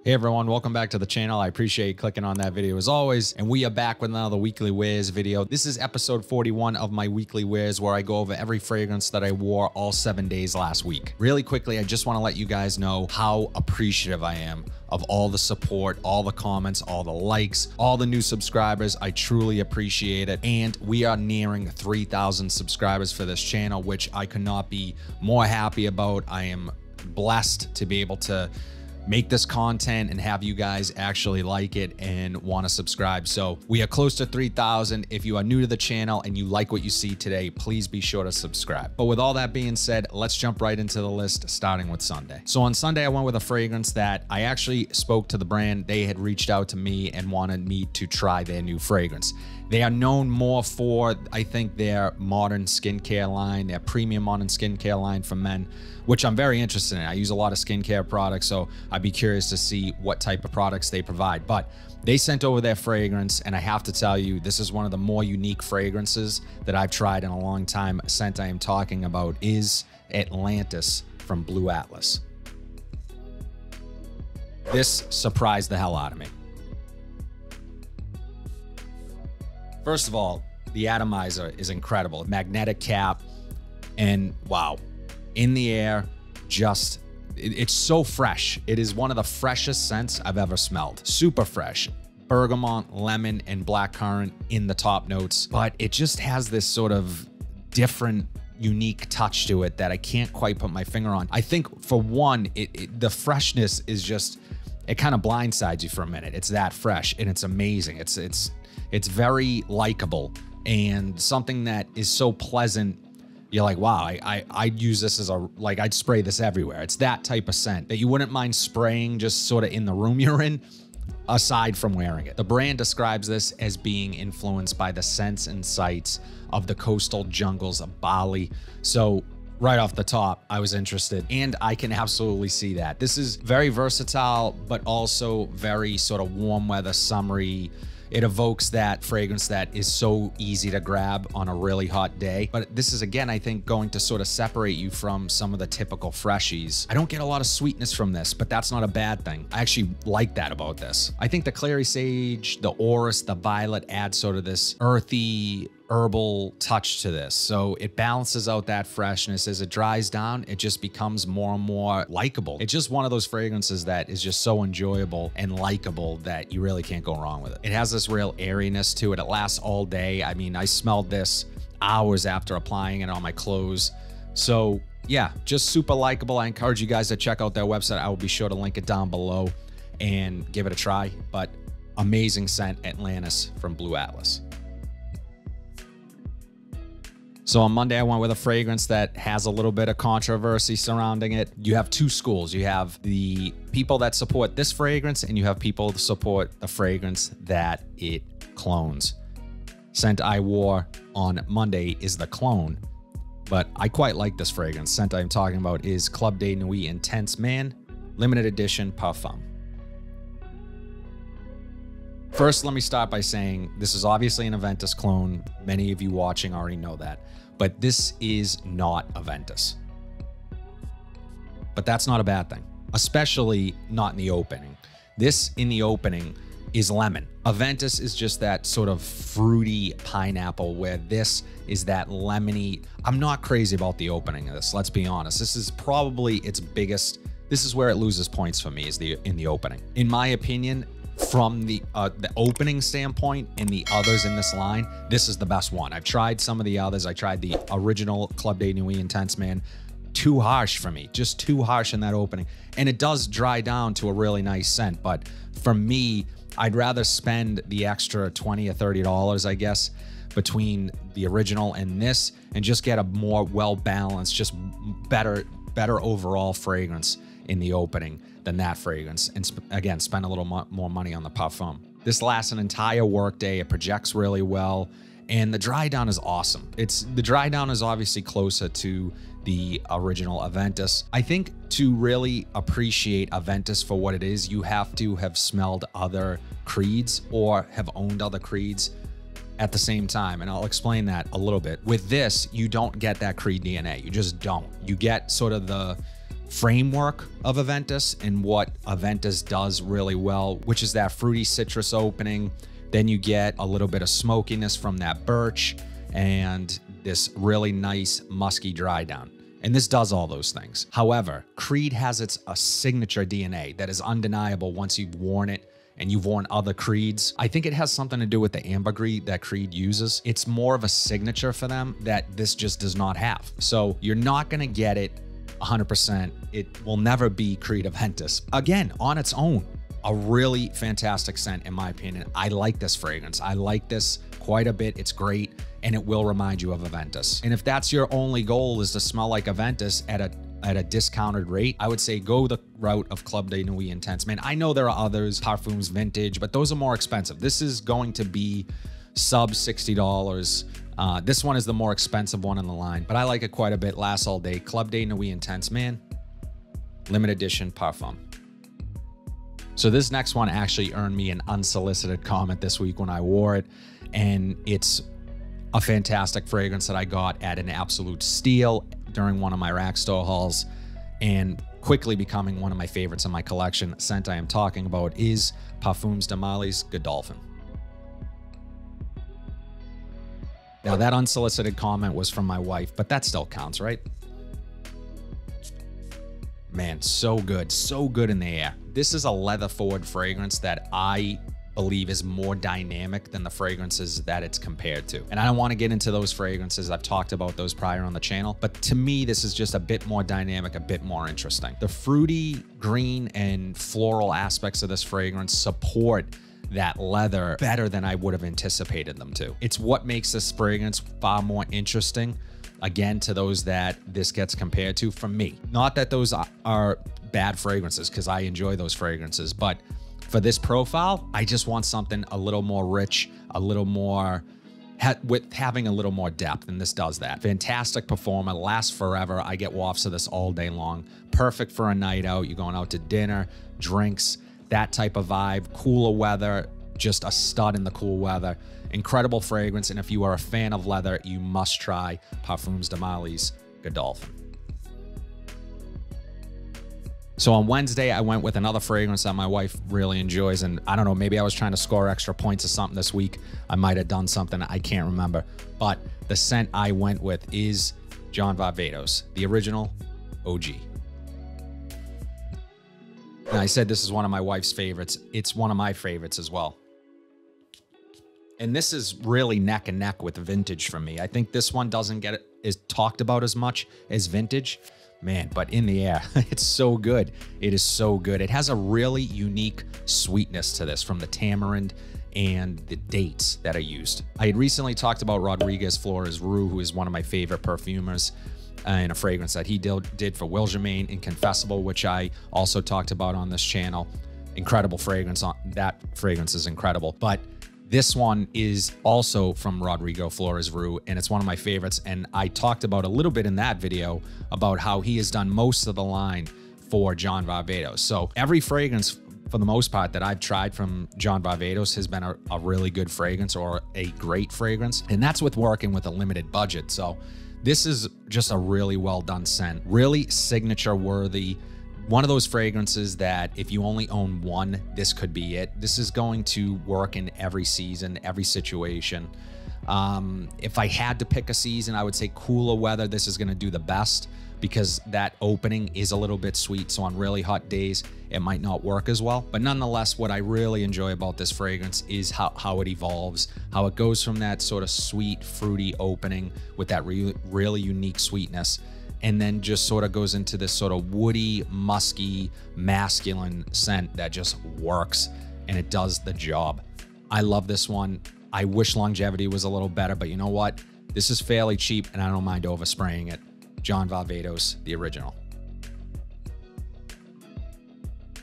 Hey everyone, welcome back to the channel. I appreciate you clicking on that video as always. And we are back with another weekly wears video. This is episode 41 of my weekly wears where I go over every fragrance that I wore all 7 days last week. Really quickly, I just want to let you guys know how appreciative I am of all the support, all the comments, all the likes, all the new subscribers. I truly appreciate it. And we are nearing 3,000 subscribers for this channel, which I could not be more happy about. I am blessed to be able to make this content and have you guys actually like it and want to subscribe. So we are close to 3,000. If you are new to the channel and you like what you see today, please be sure to subscribe. But with all that being said, let's jump right into the list, starting with Sunday. So on Sunday, I went with a fragrance that I actually spoke to the brand. They had reached out to me and wanted me to try their new fragrance. They are known more for, I think, their modern skincare line, their premium modern skincare line for men, which I'm very interested in. I use a lot of skincare products, so I'd be curious to see what type of products they provide. But they sent over their fragrance, and I have to tell you, this is one of the more unique fragrances that I've tried in a long time. A scent I am talking about is Atlantis from Blue Atlas. This surprised the hell out of me. First of all, the atomizer is incredible. Magnetic cap, and wow, in the air, just, it's so fresh. It is one of the freshest scents I've ever smelled. Super fresh. Bergamot, lemon, and blackcurrant in the top notes, but it just has this sort of different, unique touch to it that I can't quite put my finger on. I think for one, the freshness is just, it kind of blindsides you for a minute. It's that fresh and it's amazing. It's very likable and something that is so pleasant. You're like, wow, I'd use this as I'd spray this everywhere. It's that type of scent that you wouldn't mind spraying just sort of in the room you're in, aside from wearing it. The brand describes this as being influenced by the scents and sights of the coastal jungles of Bali. So right off the top, I was interested, and I can absolutely see that. This is very versatile, but also very sort of warm weather, summery. It evokes that fragrance that is so easy to grab on a really hot day. But this is, again, I think, going to sort of separate you from some of the typical freshies. I don't get a lot of sweetness from this, but that's not a bad thing. I actually like that about this. I think the clary sage, the orris, the violet add sort of this earthy, herbal touch to this. So it balances out that freshness. As it dries down, it just becomes more and more likable. It's just one of those fragrances that is just so enjoyable and likable that you really can't go wrong with it. It has this real airiness to it. It lasts all day. I mean, I smelled this hours after applying it on my clothes. So yeah, just super likable. I encourage you guys to check out their website. I will be sure to link it down below and give it a try. But amazing scent, Atlantis from Blue Atlas. So on Monday, I went with a fragrance that has a little bit of controversy surrounding it. You have two schools. You have the people that support this fragrance, and you have people that support the fragrance that it clones. Scent I wore on Monday is the clone, but I quite like this fragrance. Scent I'm talking about is Club de Nuit Intense Man, limited edition parfum. First, let me start by saying this is obviously an Aventus clone. Many of you watching already know that, but this is not Aventus. But that's not a bad thing, especially not in the opening. This in the opening is lemon. Aventus is just that sort of fruity pineapple, where this is that lemony. I'm not crazy about the opening of this, let's be honest. This is probably its biggest, this is where it loses points for me, is in the opening. In my opinion, from the opening standpoint and the others in this line, this is the best one. I've tried some of the others. I tried the original Club de Nuit Intense Man. Too harsh for me, just too harsh in that opening. And it does dry down to a really nice scent. But for me, I'd rather spend the extra $20 or $30, I guess, between the original and this, and just get a more well-balanced, just better overall fragrance in the opening than that fragrance, and again, spend a little more money on the parfum. This lasts an entire workday. It projects really well, and the dry down is awesome. The dry down is obviously closer to the original Aventus. I think to really appreciate Aventus for what it is, you have to have smelled other creeds or have owned other creeds at the same time, and I'll explain that a little bit. With this, you don't get that creed DNA. You just don't. You get sort of the framework of Aventus and what Aventus does really well, which is that fruity citrus opening. Then you get a little bit of smokiness from that birch and this really nice musky dry down. And this does all those things. However, Creed has a signature DNA that is undeniable once you've worn it and you've worn other Creeds. I think it has something to do with the ambergris that Creed uses. It's more of a signature for them that this just does not have. So you're not gonna get it 100%. It will never be Creed Aventus. Again, on its own, a really fantastic scent in my opinion. I like this fragrance. I like this quite a bit. It's great, and it will remind you of Aventus. And if that's your only goal is to smell like Aventus at a discounted rate, I would say go the route of Club de Nuit Intense. Man, I know there are others, Parfums Vintage, but those are more expensive. This is going to be sub $60. This one is the more expensive one in the line, but I like it quite a bit. Lasts all day. Club de Nuit Intense, man. Limited edition Parfum. So this next one actually earned me an unsolicited comment this week when I wore it, and it's a fantastic fragrance that I got at an absolute steal during one of my rack store hauls, and quickly becoming one of my favorites in my collection. Scent I am talking about is Parfums Tamales Dolphin. Now that unsolicited comment was from my wife, but that still counts, right? Man, so good in the air. This is a leather forward fragrance that I believe is more dynamic than the fragrances that it's compared to. And I don't want to get into those fragrances. I've talked about those prior on the channel, but to me, this is just a bit more dynamic, a bit more interesting. The fruity, green, and floral aspects of this fragrance support that leather better than I would have anticipated them to. It's what makes this fragrance far more interesting, again, to those that this gets compared to from me. Not that those are bad fragrances, because I enjoy those fragrances, but for this profile, I just want something a little more rich, a little more, with having a little more depth, and this does that. Fantastic performer, lasts forever. I get wafts of this all day long. Perfect for a night out. You're going out to dinner, drinks, that type of vibe, cooler weather, just a stud in the cool weather. Incredible fragrance, and if you are a fan of leather, you must try Parfums Tamales Dolphin. So on Wednesday, I went with another fragrance that my wife really enjoys, and I don't know, maybe I was trying to score extra points or something this week. I might have done something, I can't remember. But the scent I went with is John Varvatos, the original OG. And I said this is one of my wife's favorites. It's one of my favorites as well. And this is really neck and neck with vintage for me. I think this one doesn't get it is talked about as much as vintage. Man, but in the air, it's so good. It is so good. It has a really unique sweetness to this from the tamarind and the dates that are used. I had recently talked about Rodriguez Flores Rue, who is one of my favorite perfumers, and a fragrance that he did for Will Germain, Inconfessible, which I also talked about on this channel. Incredible fragrance. That fragrance is incredible. But this one is also from Rodrigo Flores Rue, and it's one of my favorites. And I talked about a little bit in that video about how he has done most of the line for John Varvatos. So every fragrance, for the most part, that I've tried from John Varvatos has been a really good fragrance or a great fragrance. And that's with working with a limited budget. So this is just a really well done scent, really signature worthy. One of those fragrances that if you only own one, this could be it. This is going to work in every season, every situation. If I had to pick a season, I would say cooler weather, this is gonna do the best because that opening is a little bit sweet. So on really hot days, it might not work as well. But nonetheless, what I really enjoy about this fragrance is how it evolves, how it goes from that sort of sweet, fruity opening with that really unique sweetness, and then just sort of goes into this sort of woody, musky, masculine scent that just works, and it does the job. I love this one. I wish longevity was a little better, but you know what? This is fairly cheap, and I don't mind overspraying it. John Varvatos, the original.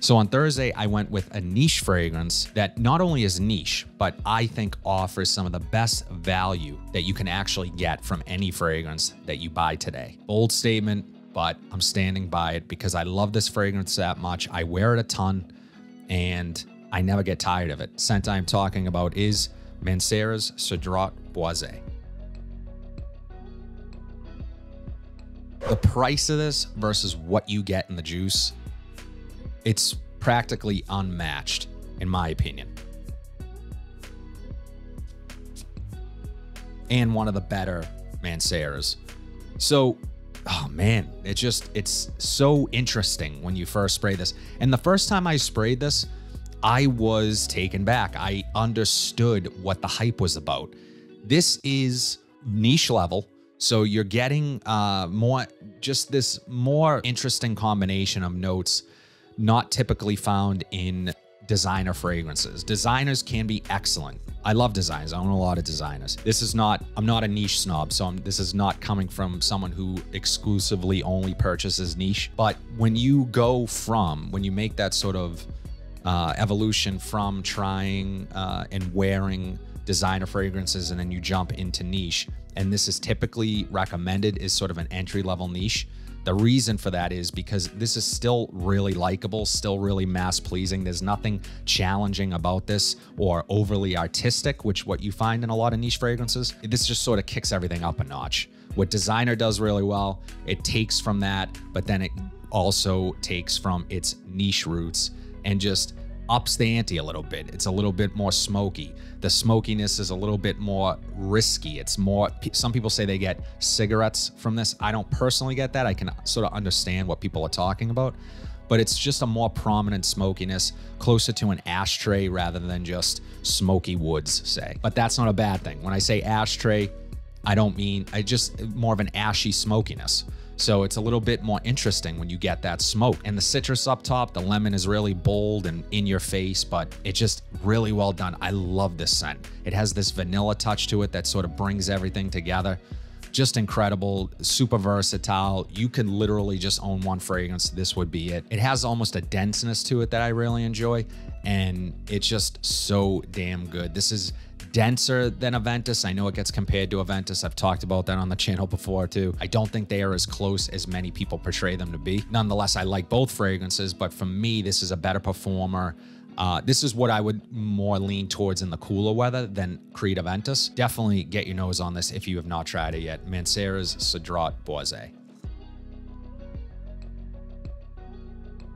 So on Thursday, I went with a niche fragrance that not only is niche, but I think offers some of the best value that you can actually get from any fragrance that you buy today. Bold statement, but I'm standing by it because I love this fragrance that much. I wear it a ton, and I never get tired of it. Scent I'm talking about is Mancera Sadrach. The price of this versus what you get in the juice, it's practically unmatched, in my opinion. And one of the better Manceras. So, oh man, it's so interesting when you first spray this. And the first time I sprayed this, I was taken back. I understood what the hype was about. This is niche level. So you're getting this more interesting combination of notes not typically found in designer fragrances. Designers can be excellent. I love designers. I own a lot of designers. I'm not a niche snob, so this is not coming from someone who exclusively only purchases niche. But when you make that sort of evolution from trying and wearing designer fragrances, and then you jump into niche, and this is typically recommended as sort of an entry-level niche. The reason for that is because this is still really likable, still really mass-pleasing. There's nothing challenging about this or overly artistic, which what you find in a lot of niche fragrances. This just sort of kicks everything up a notch. What designer does really well, it takes from that, but then it also takes from its niche roots and just ups the ante a little bit. It's a little bit more smoky. The smokiness is a little bit more risky. It's more, some people say they get cigarettes from this. I don't personally get that. I can sort of understand what people are talking about, but it's just a more prominent smokiness, closer to an ashtray rather than just smoky woods, say. But that's not a bad thing. When I say ashtray, I just more of an ashy smokiness. So it's a little bit more interesting when you get that smoke. And the citrus up top, the lemon is really bold and in your face, but it's just really well done. I love this scent. It has this vanilla touch to it that sort of brings everything together. Just incredible, super versatile. You could literally just own one fragrance. This would be it. It has almost a denseness to it that I really enjoy, and it's just so damn good. This is denser than Aventus. I know it gets compared to Aventus. I've talked about that on the channel before too. I don't think they are as close as many people portray them to be. Nonetheless, I like both fragrances, but for me, this is a better performer. This is what I would more lean towards in the cooler weather than Creed Aventus. Definitely get your nose on this if you have not tried it yet. Mancera Sadrach Boise.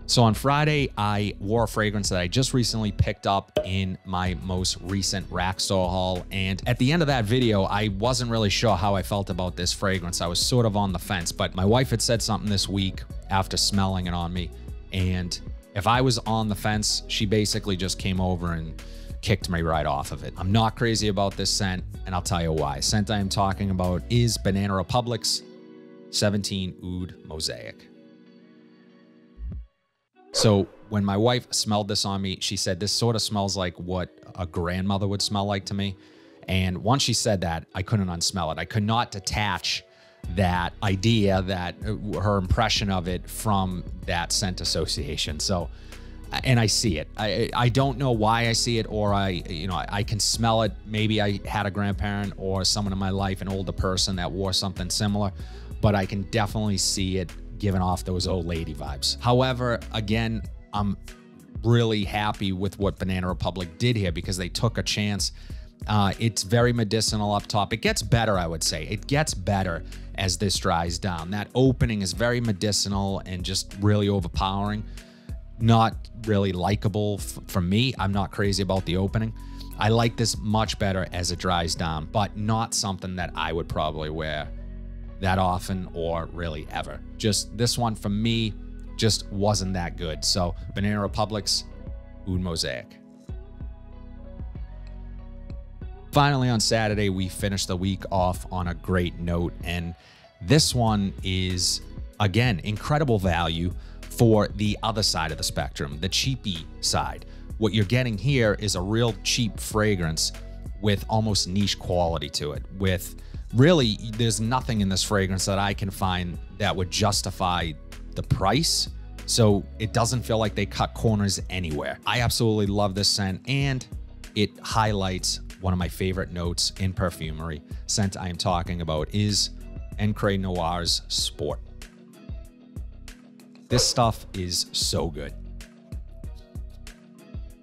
So on Friday, I wore a fragrance that I just recently picked up in my most recent rack store haul. And at the end of that video, I wasn't really sure how I felt about this fragrance. I was sort of on the fence, but my wife had said something this week after smelling it on me. And if I was on the fence, she basically just came over and kicked me right off of it. I'm not crazy about this scent, and I'll tell you why. Scent I am talking about is Banana Republic's 17 Oud Mosaic. So when my wife smelled this on me, she said, this sort of smells like what a grandmother would smell like to me. And once she said that, I couldn't unsmell it. I could not detach that idea, that her impression of it from that scent association. So, and I see it. I don't know why I see it, or I can smell it. Maybe I had a grandparent or someone in my life, an older person that wore something similar, but I can definitely see it giving off those old lady vibes. However, again, I'm really happy with what Banana Republic did here because they took a chance. It's very medicinal up top. It gets better, I would say. It gets better as this dries down. That opening is very medicinal and just really overpowering. Not really likable for me. I'm not crazy about the opening. I like this much better as it dries down, but not something that I would probably wear that often or really ever. Just this one for me just wasn't that good. So Banana Republic's Oud Mosaic. Finally, on Saturday, we finished the week off on a great note. And this one is, again, incredible value for the other side of the spectrum, the cheapy side. What you're getting here is a real cheap fragrance with almost niche quality to it. With really, there's nothing in this fragrance that I can find that would justify the price. So it doesn't feel like they cut corners anywhere. I absolutely love this scent, and it highlights one of my favorite notes in perfumery. Scent I am talking about is Encry Noir's Sport. This stuff is so good.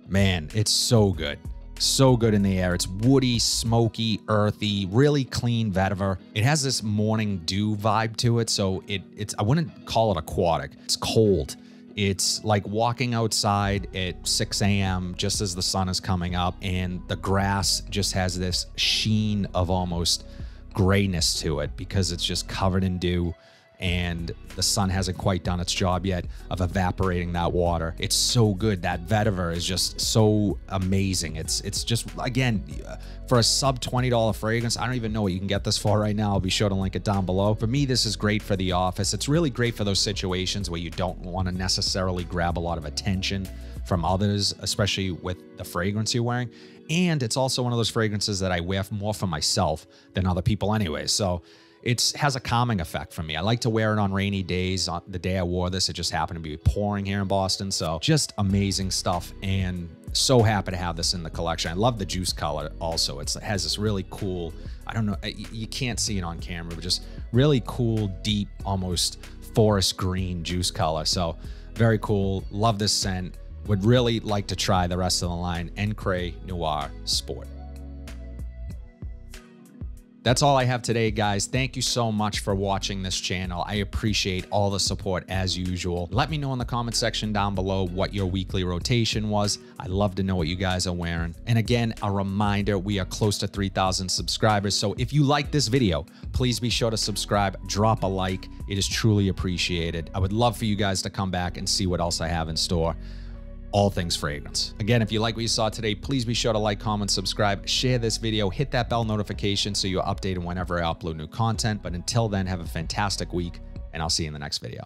Man, it's so good. So good in the air. It's woody, smoky, earthy, really clean vetiver. It has this morning dew vibe to it, so it's I wouldn't call it aquatic. It's cold. It's like walking outside at 6 a.m. just as the sun is coming up, and the grass just has this sheen of almost grayness to it because it's just covered in dew, and the sun hasn't quite done its job yet of evaporating that water. It's so good. That vetiver is just so amazing. It's just, again, for a sub $20 fragrance, I don't even know what you can get this for right now. I'll be sure to link it down below. For me, this is great for the office. It's really great for those situations where you don't want to necessarily grab a lot of attention from others, especially with the fragrance you're wearing. And it's also one of those fragrances that I wear more for myself than other people anyway. So it has a calming effect for me. I like to wear it on rainy days. On the day I wore this, it just happened to be pouring here in Boston. So just amazing stuff, and so happy to have this in the collection. I love the juice color also. It has this really cool, I don't know, you can't see it on camera, but just really cool, deep, almost forest green juice color. So very cool. Love this scent. Would really like to try the rest of the line. Encry Noir Sport. That's all I have today, guys. Thank you so much for watching this channel. I appreciate all the support as usual. Let me know in the comment section down below what your weekly rotation was. I love to know what you guys are wearing. And again, a reminder, we are close to 3,000 subscribers. So if you like this video, please be sure to subscribe, drop a like. It is truly appreciated. I would love for you guys to come back and see what else I have in store. All things fragrance. Again, if you like what you saw today, please be sure to like, comment, subscribe, share this video, hit that bell notification so you're updated whenever I upload new content. But until then, have a fantastic week, and I'll see you in the next video.